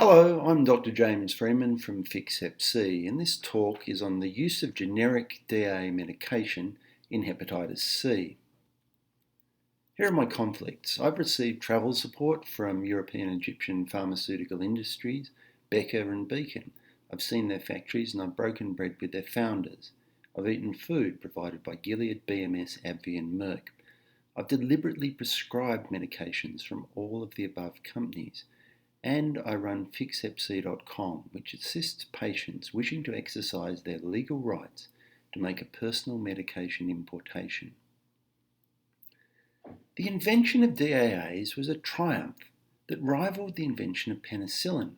Hello, I'm Dr. James Freeman from Fix Hep C, and this talk is on the use of generic DA medication in hepatitis C. Here are my conflicts. I've received travel support from European Egyptian pharmaceutical industries, Becker and Beacon. I've seen their factories and I've broken bread with their founders. I've eaten food provided by Gilead, BMS, AbbVie and Merck. I've deliberately prescribed medications from all of the above companies. And I run fixhepc.com, which assists patients wishing to exercise their legal rights to make a personal medication importation. The invention of DAAs was a triumph that rivaled the invention of penicillin.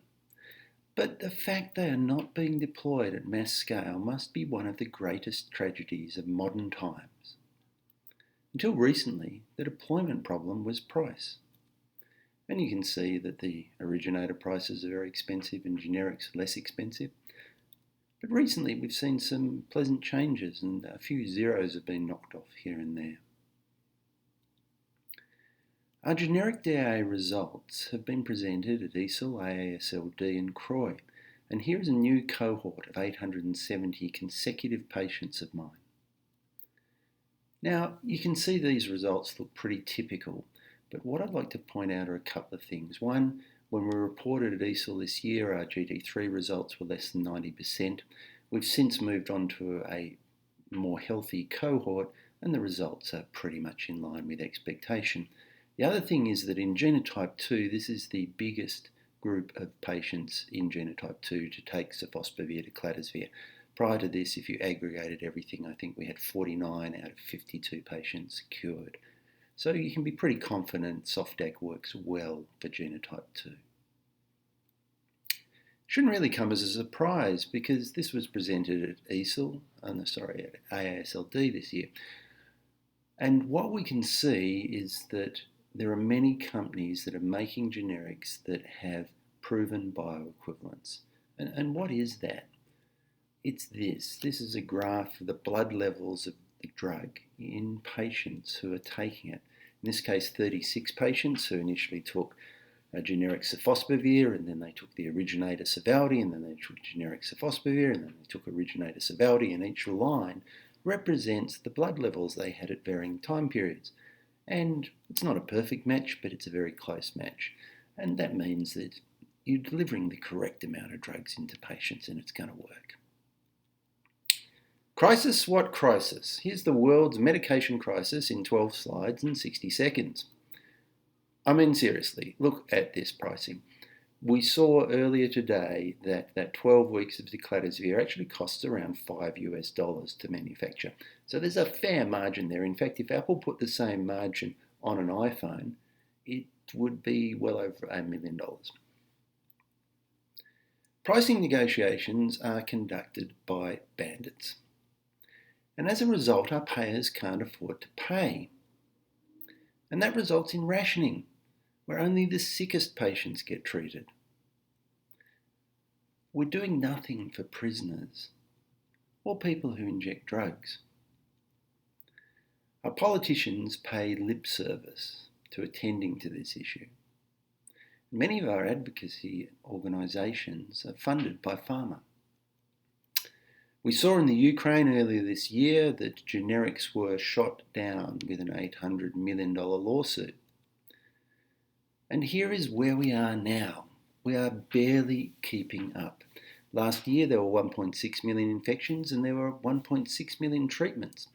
But the fact they are not being deployed at mass scale must be one of the greatest tragedies of modern times. Until recently, the deployment problem was price. And you can see that the originator prices are very expensive and generics less expensive. But recently we've seen some pleasant changes and a few zeros have been knocked off here and there. Our generic DA results have been presented at EASL, AASLD and CROI, and here is a new cohort of 870 consecutive patients of mine. Now you can see these results look pretty typical. But what I'd like to point out are a couple of things. One, when we reported at EASL this year, our GD3 results were less than 90%. We've since moved on to a more healthy cohort, and the results are pretty much in line with expectation. The other thing is that in genotype 2, this is the biggest group of patients in genotype 2 to take sofosbuvir to cladribine. Prior to this, if you aggregated everything, I think we had 49 out of 52 patients cured. So you can be pretty confident SOFDAC works well for genotype 2. Shouldn't really come as a surprise because this was presented at EASL, at AASLD this year. And what we can see is that there are many companies that are making generics that have proven bioequivalence. And what is that? It's this. This is a graph of the blood levels of the drug in patients who are taking it. In this case, 36 patients who initially took a generic sofosbuvir, and then they took the originator Sovaldi, and then they took generic sofosbuvir, and then they took originator Sovaldi, and each line represents the blood levels they had at varying time periods. And it's not a perfect match, but it's a very close match. And that means that you're delivering the correct amount of drugs into patients and it's going to work. Crisis, what crisis? Here's the world's medication crisis in 12 slides and 60 seconds. I mean, seriously, look at this pricing. We saw earlier today that 12 weeks of decladribine actually costs around $5 to manufacture. So there's a fair margin there. In fact, if Apple put the same margin on an iPhone, it would be well over $1 million. Pricing negotiations are conducted by bandits. And as a result, our payers can't afford to pay. And that results in rationing, where only the sickest patients get treated. We're doing nothing for prisoners or people who inject drugs. Our politicians pay lip service to attending to this issue. Many of our advocacy organisations are funded by pharma. We saw in the Ukraine earlier this year that generics were shot down with an $800 million lawsuit. And here is where we are now. We are barely keeping up. Last year there were 1.6 million infections and there were 1.6 million treatments.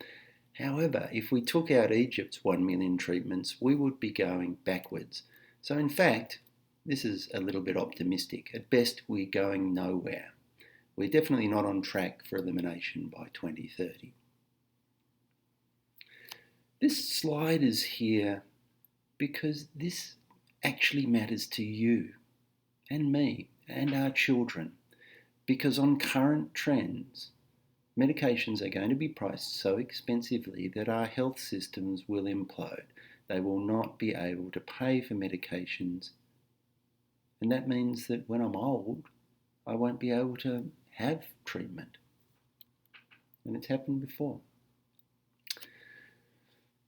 However, if we took out Egypt's 1 million treatments, we would be going backwards. So in fact, this is a little bit optimistic. At best, we're going nowhere. We're definitely not on track for elimination by 2030. This slide is here because this actually matters to you and me and our children, because on current trends, medications are going to be priced so expensively that our health systems will implode. They will not be able to pay for medications, and that means that when I'm old, I won't be able to have treatment. And it's happened before.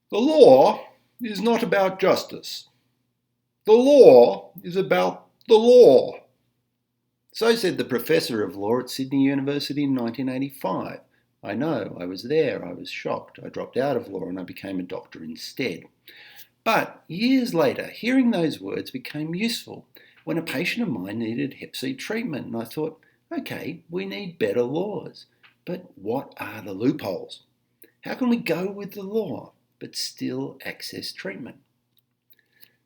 The law is not about justice. The law is about the law. So said the professor of law at Sydney University in 1985. I know, I was there, I was shocked. I dropped out of law and I became a doctor instead. But years later, hearing those words became useful when a patient of mine needed Hep C treatment, and I thought, okay, we need better laws. But what are the loopholes? How can we go with the law but still access treatment?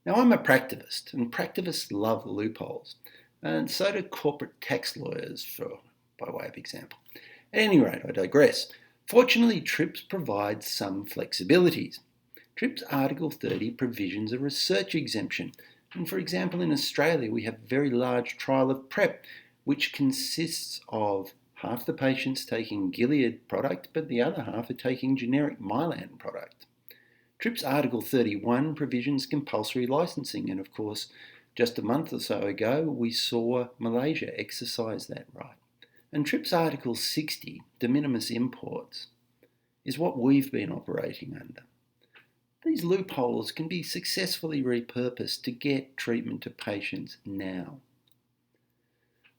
Now, I'm a practivist, and practivists love loopholes, and so do corporate tax lawyers, by way of example. At any rate, I digress. Fortunately, TRIPS provides some flexibilities. TRIPS Article 30 provisions a research exemption, and for example, in Australia, we have a very large trial of PrEP, which consists of half the patients taking Gilead product, but the other half are taking generic Mylan product. TRIPS Article 31 provisions compulsory licensing, and of course, just a month or so ago, we saw Malaysia exercise that right. And TRIPS Article 60, de minimis imports, is what we've been operating under. These loopholes can be successfully repurposed to get treatment to patients now.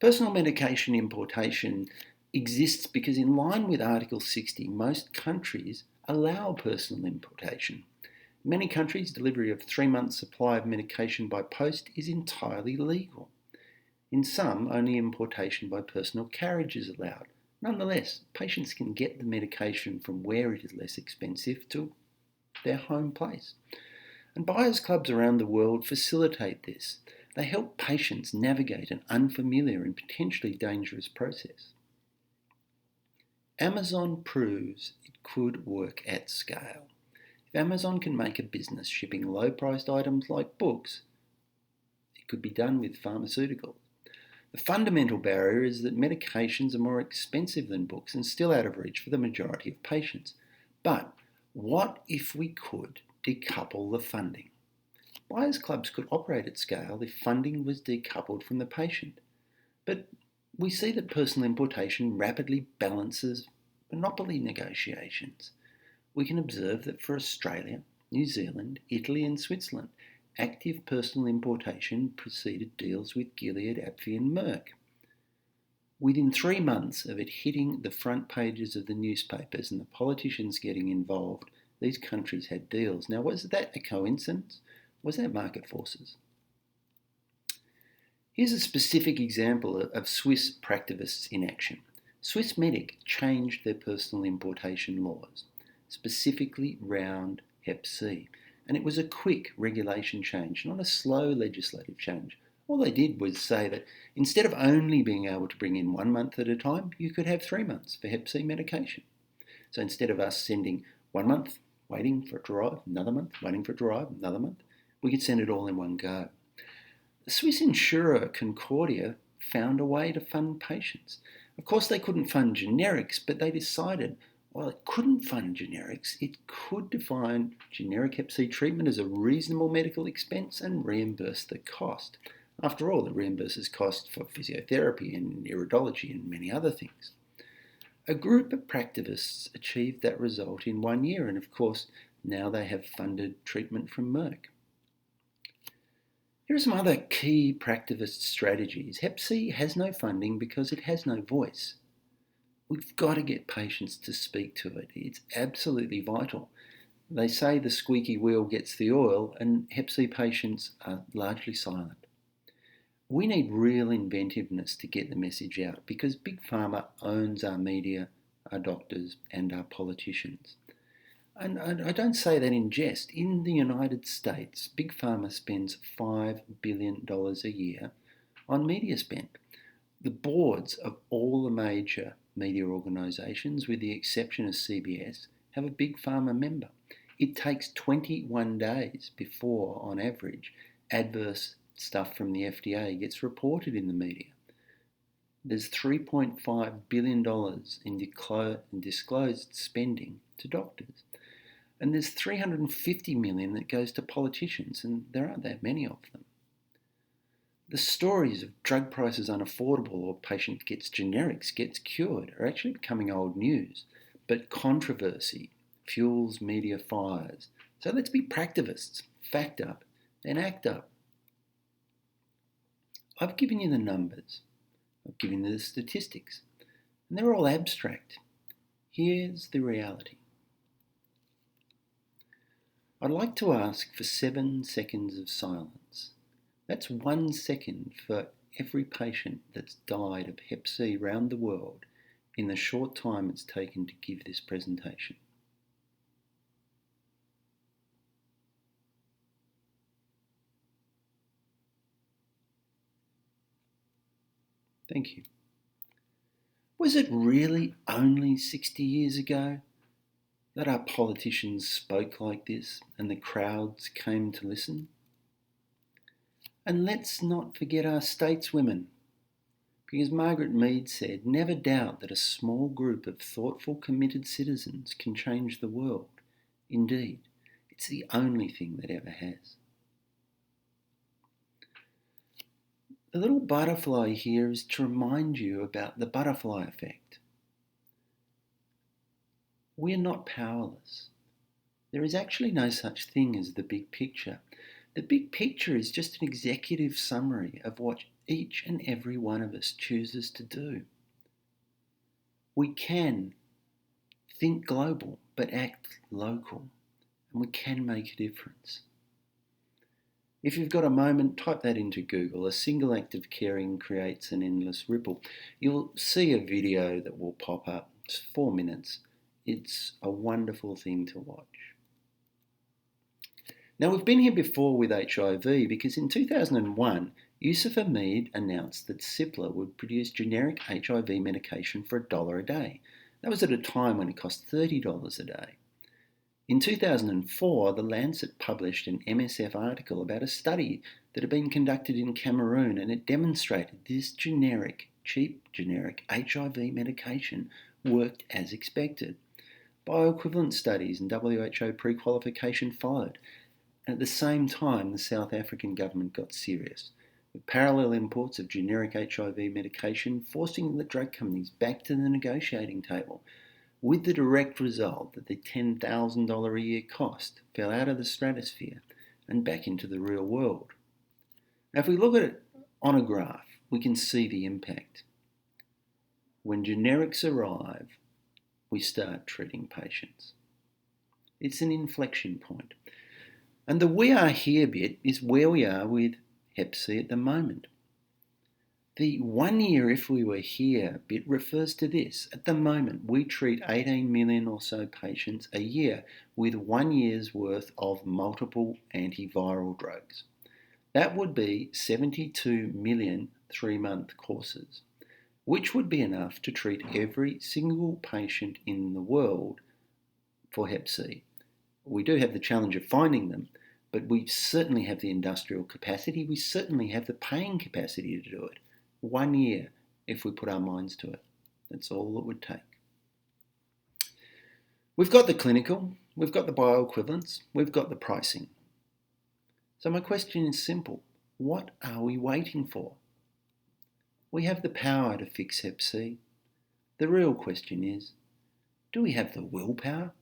Personal medication importation exists because, in line with Article 60, most countries allow personal importation. In many countries, delivery of 3 months' supply of medication by post is entirely legal. In some, only importation by personal carriage is allowed. Nonetheless, patients can get the medication from where it is less expensive to their home place. And buyers clubs around the world facilitate this. They help patients navigate an unfamiliar and potentially dangerous process. Amazon proves it could work at scale. If Amazon can make a business shipping low-priced items like books, it could be done with pharmaceuticals. The fundamental barrier is that medications are more expensive than books and still out of reach for the majority of patients. But what if we could decouple the funding? Buyers clubs could operate at scale if funding was decoupled from the patient. But we see that personal importation rapidly balances monopoly negotiations. We can observe that for Australia, New Zealand, Italy and Switzerland, active personal importation preceded deals with Gilead, AbbVie and Merck. Within 3 months of it hitting the front pages of the newspapers and the politicians getting involved, these countries had deals. Now, was that a coincidence? Was that market forces? Here's a specific example of Swiss practivists in action. Swissmedic changed their personal importation laws, specifically round Hep C. And it was a quick regulation change, not a slow legislative change. All they did was say that instead of only being able to bring in 1 month at a time, you could have 3 months for Hep C medication. So instead of us sending 1 month, waiting for it to arrive, another month, waiting for it to arrive, another month, we could send it all in one go. The Swiss insurer Concordia found a way to fund patients. Of course, they couldn't fund generics, but they decided, while it couldn't fund generics, it could define generic Hep C treatment as a reasonable medical expense and reimburse the cost. After all, it reimburses costs for physiotherapy and iridology and many other things. A group of practivists achieved that result in 1 year, and of course, now they have funded treatment from Merck. Here are some other key practivist strategies. Hep C has no funding because it has no voice. We've got to get patients to speak to it. It's absolutely vital. They say the squeaky wheel gets the oil, and Hep C patients are largely silent. We need real inventiveness to get the message out because Big Pharma owns our media, our doctors, and our politicians. And I don't say that in jest. In the United States, Big Pharma spends $5 billion a year on media spend. The boards of all the major media organisations, with the exception of CBS, have a Big Pharma member. It takes 21 days before, on average, adverse stuff from the FDA gets reported in the media. There's $3.5 billion in disclosed spending to doctors. And there's $350 million that goes to politicians, and there aren't that many of them. The stories of drug prices unaffordable or patient gets generics, gets cured are actually becoming old news. But controversy fuels media fires. So let's be practivists, fact up, and act up. I've given you the numbers. I've given you the statistics, and they're all abstract. Here's the reality. I'd like to ask for 7 seconds of silence. That's 1 second for every patient that's died of Hep C around the world in the short time it's taken to give this presentation. Thank you. Was it really only 60 years ago that our politicians spoke like this and the crowds came to listen? And let's not forget our stateswomen, because Margaret Mead said, "Never doubt that a small group of thoughtful, committed citizens can change the world. Indeed, it's the only thing that ever has." The little butterfly here is to remind you about the butterfly effect. We're not powerless. There is actually no such thing as the big picture. The big picture is just an executive summary of what each and every one of us chooses to do. We can think global but act local, and we can make a difference. If you've got a moment, type that into Google. A single act of caring creates an endless ripple. You'll see a video that will pop up. It's 4 minutes. It's a wonderful thing to watch. Now, we've been here before with HIV because in 2001, Yusufa Mead announced that Cipla would produce generic HIV medication for $1 a day. That was at a time when it cost $30 a day. In 2004, The Lancet published an MSF article about a study that had been conducted in Cameroon, and it demonstrated this cheap generic HIV medication worked as expected. Bioequivalent studies and WHO pre-qualification followed. And at the same time, the South African government got serious, with parallel imports of generic HIV medication forcing the drug companies back to the negotiating table, with the direct result that the $10,000 a year cost fell out of the stratosphere and back into the real world. Now, if we look at it on a graph, we can see the impact. When generics arrive, we start treating patients. It's an inflection point. And the "we are here" bit is where we are with Hep C at the moment. The 1 year if we were here bit refers to this. At the moment, we treat 18 million or so patients a year with 1 year's worth of multiple antiviral drugs. That would be 72 million 3-month courses, which would be enough to treat every single patient in the world for Hep C. We do have the challenge of finding them, but we certainly have the industrial capacity. We certainly have the paying capacity to do it. 1 year if we put our minds to it. That's all it would take. We've got the clinical, we've got the bioequivalence, we've got the pricing. So my question is simple. What are we waiting for? We have the power to fix Hep C. The real question is, do we have the willpower